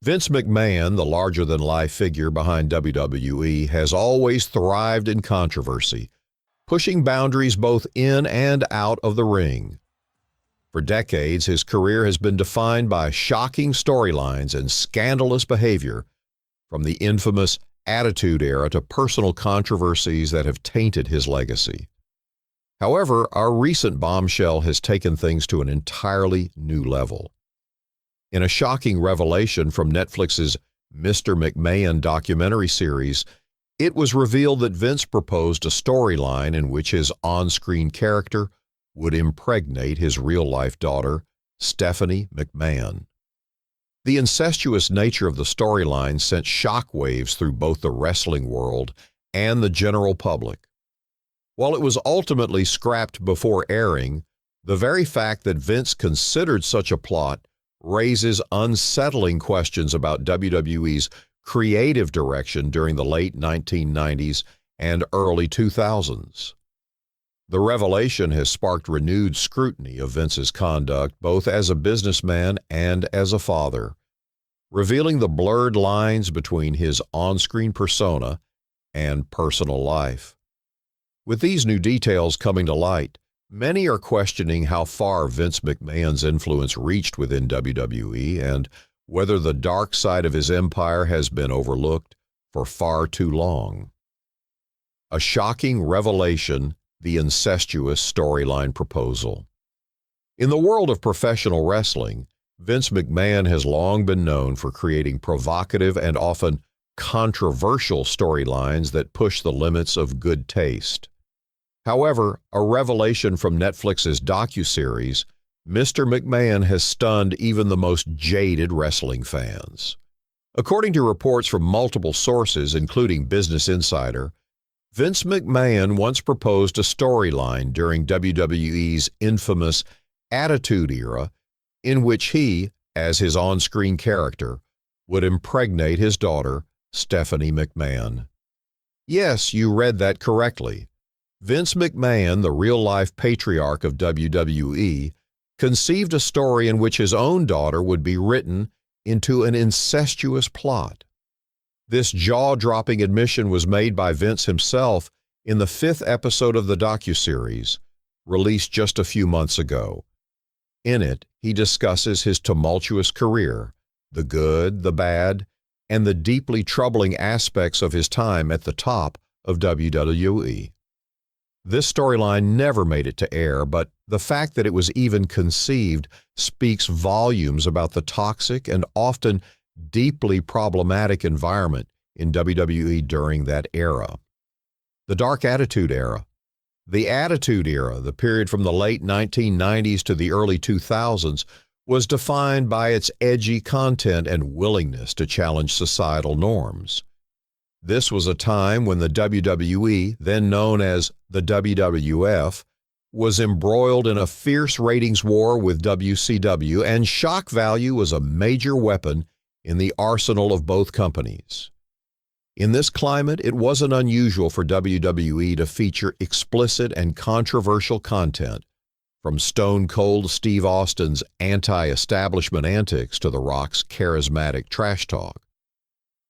Vince McMahon, the larger-than-life figure behind WWE, has always thrived in controversy, pushing boundaries both in and out of the ring. For decades, his career has been defined by shocking storylines and scandalous behavior, from the infamous Attitude Era to personal controversies that have tainted his legacy. However, our recent bombshell has taken things to an entirely new level. In a shocking revelation from Netflix's Mr. McMahon documentary series, it was revealed that Vince proposed a storyline in which his on-screen character would impregnate his real-life daughter, Stephanie McMahon. The incestuous nature of the storyline sent shockwaves through both the wrestling world and the general public. While it was ultimately scrapped before airing, the very fact that Vince considered such a plot raises unsettling questions about WWE's creative direction during the late 1990s and early 2000s. The revelation has sparked renewed scrutiny of Vince's conduct both as a businessman and as a father, revealing the blurred lines between his on-screen persona and personal life. With these new details coming to light, many are questioning how far Vince McMahon's influence reached within WWE and whether the dark side of his empire has been overlooked for far too long. A shocking revelation, the incestuous storyline proposal. In the world of professional wrestling, Vince McMahon has long been known for creating provocative and often controversial storylines that push the limits of good taste. However, a revelation from Netflix's docuseries, Mr. McMahon, has stunned even the most jaded wrestling fans. According to reports from multiple sources, including Business Insider, Vince McMahon once proposed a storyline during WWE's infamous Attitude Era in which he, as his on-screen character, would impregnate his daughter, Stephanie McMahon. Yes, you read that correctly. Vince McMahon, the real-life patriarch of WWE, conceived a story in which his own daughter would be written into an incestuous plot. This jaw-dropping admission was made by Vince himself in the 5th episode of the docuseries, released just a few months ago. In it, he discusses his tumultuous career, the good, the bad, and the deeply troubling aspects of his time at the top of WWE. This storyline never made it to air, but the fact that it was even conceived speaks volumes about the toxic and often deeply problematic environment in WWE during that era. The Dark Attitude Era. The Attitude Era, the period from the late 1990s to the early 2000s, was defined by its edgy content and willingness to challenge societal norms. This was a time when the WWE, then known as the WWF, was embroiled in a fierce ratings war with WCW, and shock value was a major weapon in the arsenal of both companies. In this climate, it wasn't unusual for WWE to feature explicit and controversial content, from Stone Cold Steve Austin's anti-establishment antics to The Rock's charismatic trash talk.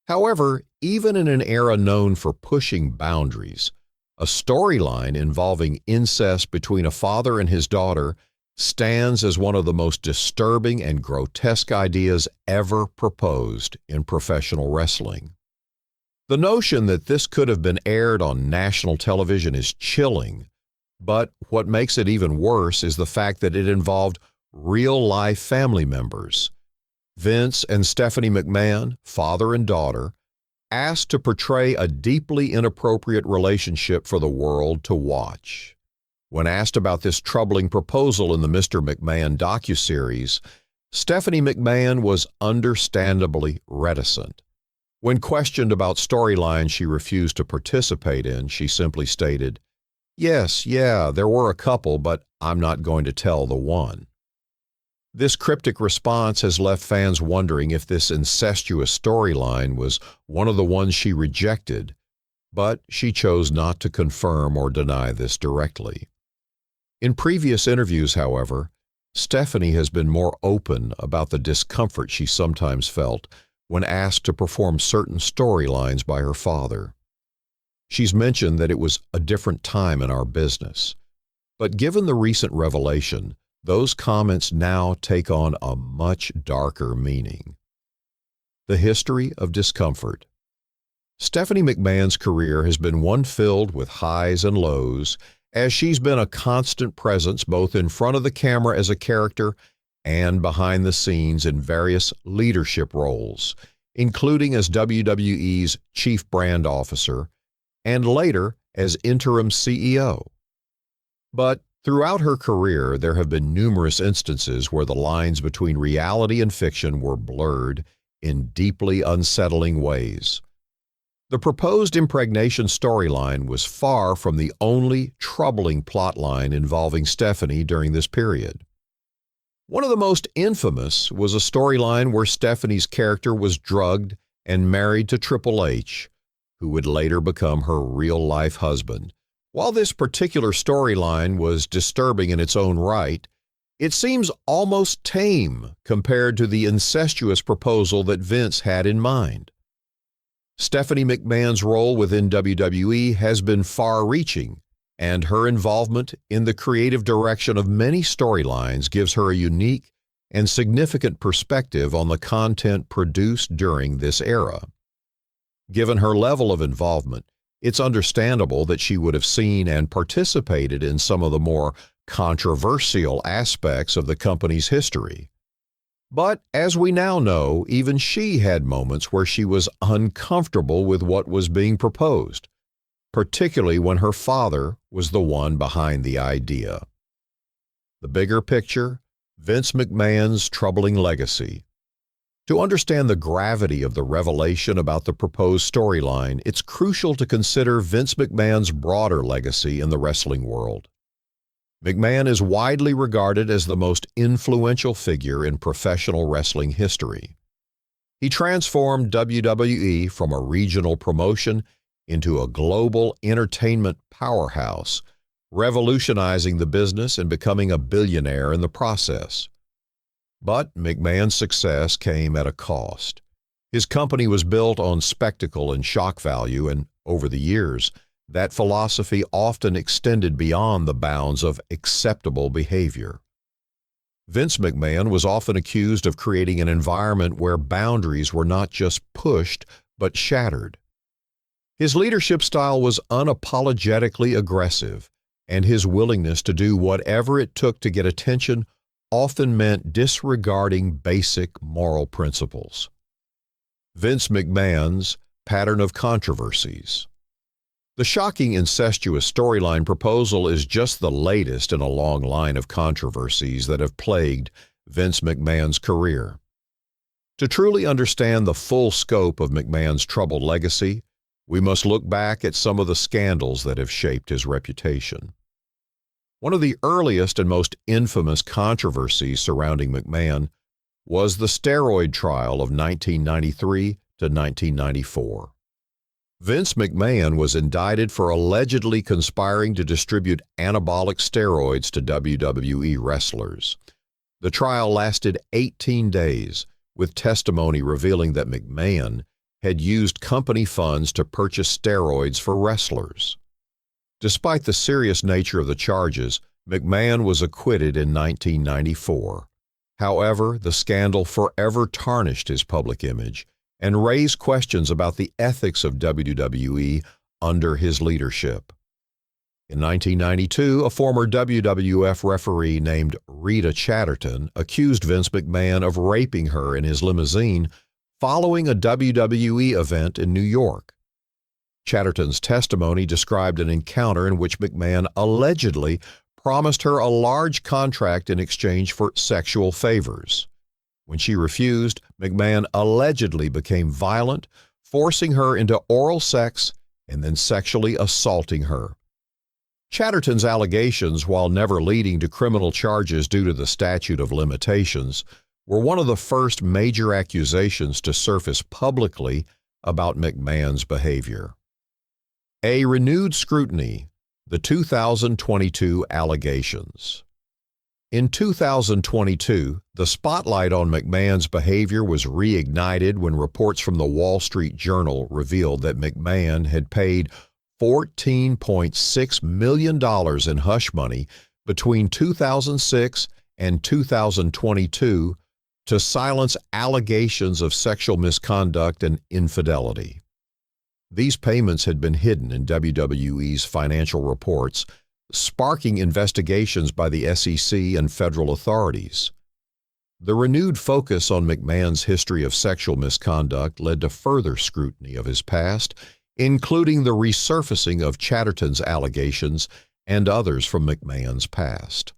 However, even in an era known for pushing boundaries, a storyline involving incest between a father and his daughter stands as one of the most disturbing and grotesque ideas ever proposed in professional wrestling. The notion that this could have been aired on national television is chilling, but what makes it even worse is the fact that it involved real-life family members. Vince and Stephanie McMahon, father and daughter, asked to portray a deeply inappropriate relationship for the world to watch. When asked about this troubling proposal in the Mr. McMahon docuseries, Stephanie McMahon was understandably reticent. When questioned about storylines she refused to participate in, she simply stated, "Yes, there were a couple, but I'm not going to tell the one." This cryptic response has left fans wondering if this incestuous storyline was one of the ones she rejected, but she chose not to confirm or deny this directly. In previous interviews, however, Stephanie has been more open about the discomfort she sometimes felt when asked to perform certain storylines by her father. She's mentioned that it was a different time in our business. But given the recent revelation, those comments now take on a much darker meaning. The history of discomfort. Stephanie McMahon's career has been one filled with highs and lows, as she's been a constant presence both in front of the camera as a character and behind the scenes in various leadership roles, including as WWE's Chief Brand Officer and later as interim CEO. But throughout her career, there have been numerous instances where the lines between reality and fiction were blurred in deeply unsettling ways. The proposed impregnation storyline was far from the only troubling plotline involving Stephanie during this period. One of the most infamous was a storyline where Stephanie's character was drugged and married to Triple H, who would later become her real-life husband. While this particular storyline was disturbing in its own right, it seems almost tame compared to the incestuous proposal that Vince had in mind. Stephanie McMahon's role within WWE has been far-reaching, and her involvement in the creative direction of many storylines gives her a unique and significant perspective on the content produced during this era. Given her level of involvement, it's understandable that she would have seen and participated in some of the more controversial aspects of the company's history. But as we now know, even she had moments where she was uncomfortable with what was being proposed, particularly when her father was the one behind the idea. The bigger picture, Vince McMahon's troubling legacy. To understand the gravity of the revelation about the proposed storyline, it's crucial to consider Vince McMahon's broader legacy in the wrestling world. McMahon is widely regarded as the most influential figure in professional wrestling history. He transformed WWE from a regional promotion into a global entertainment powerhouse, revolutionizing the business and becoming a billionaire in the process. But McMahon's success came at a cost. His company was built on spectacle and shock value, and over the years, that philosophy often extended beyond the bounds of acceptable behavior. Vince McMahon was often accused of creating an environment where boundaries were not just pushed but shattered. His leadership style was unapologetically aggressive, and his willingness to do whatever it took to get attention often meant disregarding basic moral principles. Vince McMahon's pattern of controversies. The shocking incestuous storyline proposal is just the latest in a long line of controversies that have plagued Vince McMahon's career. To truly understand the full scope of McMahon's troubled legacy, we must look back at some of the scandals that have shaped his reputation. One of the earliest and most infamous controversies surrounding McMahon was the steroid trial of 1993 to 1994. Vince McMahon was indicted for allegedly conspiring to distribute anabolic steroids to WWE wrestlers. The trial lasted 18 days, with testimony revealing that McMahon had used company funds to purchase steroids for wrestlers. Despite the serious nature of the charges, McMahon was acquitted in 1994. However, the scandal forever tarnished his public image and raised questions about the ethics of WWE under his leadership. In 1992, a former WWF referee named Rita Chatterton accused Vince McMahon of raping her in his limousine following a WWE event in New York. Chatterton's testimony described an encounter in which McMahon allegedly promised her a large contract in exchange for sexual favors. When she refused, McMahon allegedly became violent, forcing her into oral sex and then sexually assaulting her. Chatterton's allegations, while never leading to criminal charges due to the statute of limitations, were one of the first major accusations to surface publicly about McMahon's behavior. A renewed scrutiny, the 2022 allegations. In 2022, the spotlight on McMahon's behavior was reignited when reports from the Wall Street Journal revealed that McMahon had paid $14.6 million in hush money between 2006 and 2022 to silence allegations of sexual misconduct and infidelity. These payments had been hidden in WWE's financial reports, sparking investigations by the SEC and federal authorities. The renewed focus on McMahon's history of sexual misconduct led to further scrutiny of his past, including the resurfacing of Chatterton's allegations and others from McMahon's past.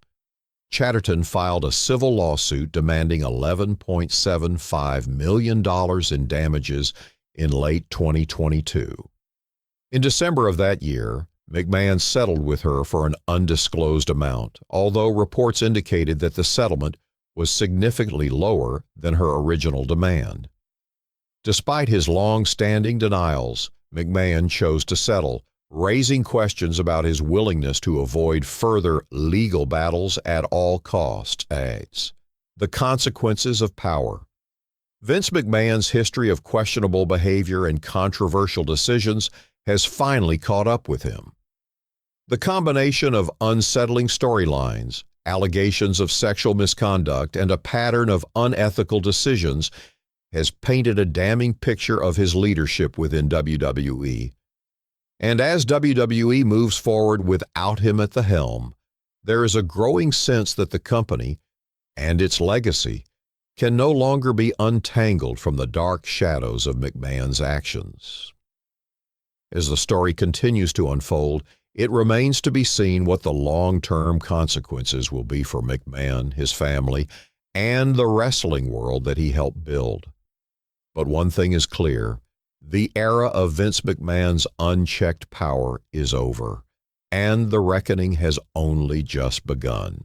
Chatterton filed a civil lawsuit demanding $11.75 million in damages in late 2022. In December of that year, McMahon settled with her for an undisclosed amount, although reports indicated that the settlement was significantly lower than her original demand. Despite his long-standing denials, McMahon chose to settle, raising questions about his willingness to avoid further legal battles at all costs. The consequences of power. Vince McMahon's history of questionable behavior and controversial decisions has finally caught up with him. The combination of unsettling storylines, allegations of sexual misconduct, and a pattern of unethical decisions has painted a damning picture of his leadership within WWE. And as WWE moves forward without him at the helm, there is a growing sense that the company and its legacy can no longer be untangled from the dark shadows of McMahon's actions. As the story continues to unfold, it remains to be seen what the long-term consequences will be for McMahon, his family, and the wrestling world that he helped build. But one thing is clear: the era of Vince McMahon's unchecked power is over, and the reckoning has only just begun.